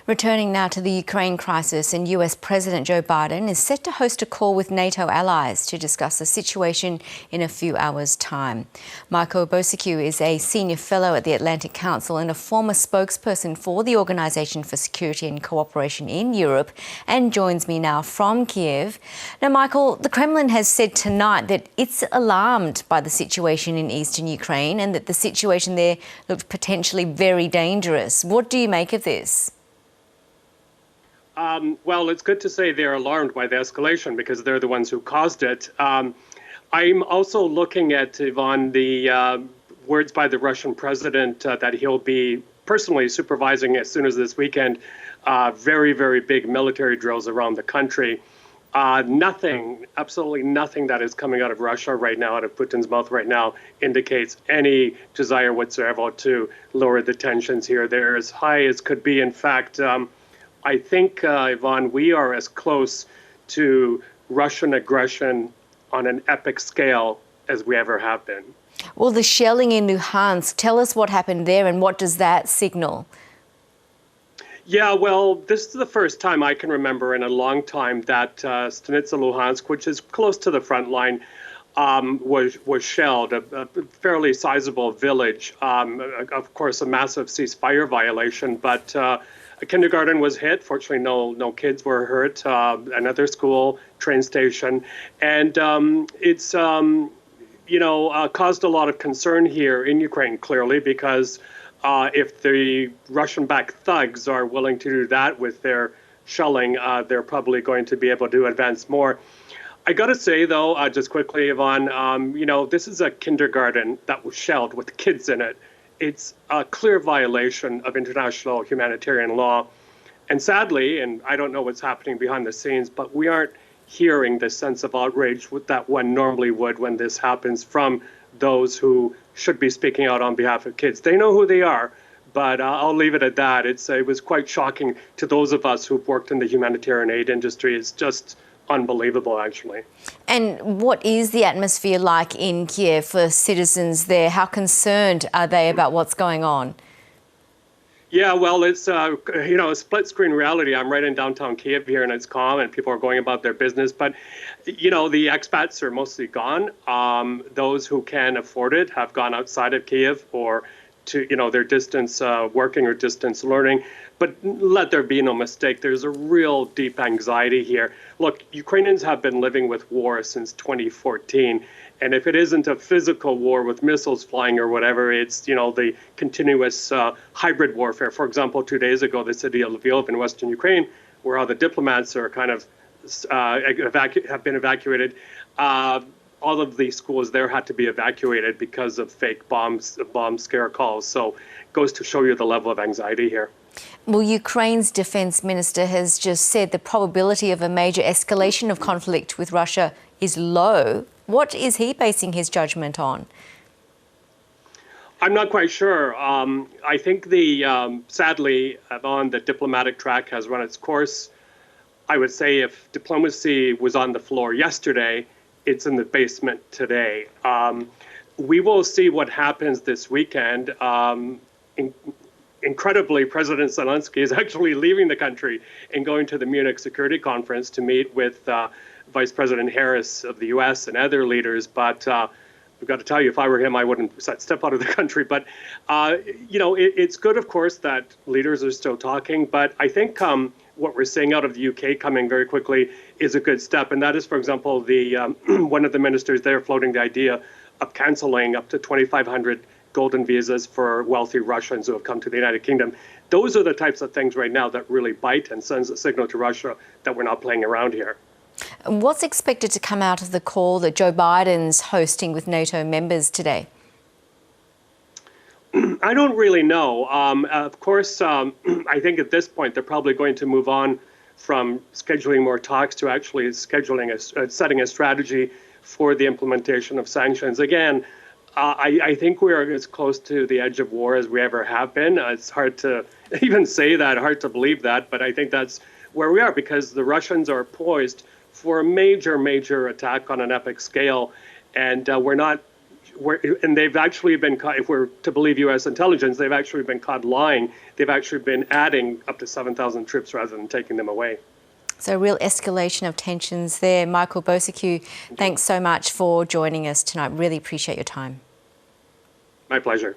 Returning now to the Ukraine crisis, and US President Joe Biden is set to host a call with NATO allies to discuss the situation in a few hours' time. Michael Bociurkiw is a senior fellow at the Atlantic Council and a former spokesperson for the Organisation for Security and Cooperation in Europe, and joins me now from Kiev. Now, Michael, the Kremlin has said tonight that it's alarmed by the situation in eastern Ukraine and that the situation there looked potentially very dangerous. What do you make of this? Well, it's good to say they're alarmed by the escalation because they're the ones who caused it. I'm also looking at, Yvonne, the words by the Russian president that he'll be personally supervising as soon as this weekend very, very big military drills around the country. Nothing, absolutely nothing that is coming out of Russia right now, out of Putin's mouth right now, indicates any desire whatsoever to lower the tensions here. They're as high as could be. In fact, I think, Yvonne, we are as close to Russian aggression on an epic scale as we ever have been. Well, the shelling in Luhansk, tell us what happened there and what does that signal? Yeah, well, this is the first time I can remember in a long time that Stanitsa Luhansk, which is close to the front line, was shelled, a fairly sizable village. Of course, a massive ceasefire violation, but a kindergarten was hit. Fortunately, no kids were hurt. Another school, train station, and it's caused a lot of concern here in Ukraine. Clearly, because if the Russian-backed thugs are willing to do that with their shelling, they're probably going to be able to advance more. I got to say, though, just quickly, Yvonne, this is a kindergarten that was shelled with kids in it. It's a clear violation of international humanitarian law. And sadly, and I don't know what's happening behind the scenes, but we aren't hearing the sense of outrage that one normally would when this happens from those who should be speaking out on behalf of kids. They know who they are, but I'll leave it at that. It was quite shocking to those of us who've worked in the humanitarian aid industry. It's just unbelievable, actually. And what is the atmosphere like in Kiev for citizens there? How concerned are they about what's going on? Yeah, well, it's a split-screen reality. I'm right in downtown Kiev here, and it's calm, and people are going about their business. But, the expats are mostly gone. Those who can afford it have gone outside of Kiev or to, their distance working or distance learning. But let there be no mistake, there's a real deep anxiety here. Look, Ukrainians have been living with war since 2014. And if it isn't a physical war with missiles flying or whatever, it's, the continuous hybrid warfare. For example, 2 days ago, the city of Lviv in Western Ukraine, where all the diplomats are kind of have been evacuated, all of the schools there had to be evacuated because of fake bomb scare calls. So it goes to show you the level of anxiety here. Well, Ukraine's defence minister has just said the probability of a major escalation of conflict with Russia is low. What is he basing his judgment on? I'm not quite sure. I think sadly, Yvonne, the diplomatic track has run its course. I would say if diplomacy was on the floor yesterday, it's in the basement today. We will see what happens this weekend. Incredibly, President Zelensky is actually leaving the country and going to the Munich Security Conference to meet with Vice President Harris of the U.S. and other leaders. But we've got to tell you, if I were him, I wouldn't step out of the country. But, it's good, of course, that leaders are still talking. But I think what we're seeing out of the UK coming very quickly is a good step. And that is, for example, the one of the ministers there floating the idea of canceling up to 2,500 golden visas for wealthy Russians who have come to the United Kingdom. Those are the types of things right now that really bite and sends a signal to Russia that we're not playing around here. What's expected to come out of the call that Joe Biden's hosting with NATO members today? I don't really know. Of course, I think at this point they're probably going to move on from scheduling more talks to actually setting a strategy for the implementation of sanctions. Again, I think we're as close to the edge of war as we ever have been. It's hard to even say that, hard to believe that, but I think that's where we are because the Russians are poised for a major, major attack on an epic scale. And we're not and they've actually been caught, if we're to believe U.S. intelligence, they've actually been caught lying. They've actually been adding up to 7,000 troops rather than taking them away. So real escalation of tensions there. Michael Bociurkiw, thanks so much for joining us tonight. Really appreciate your time. My pleasure.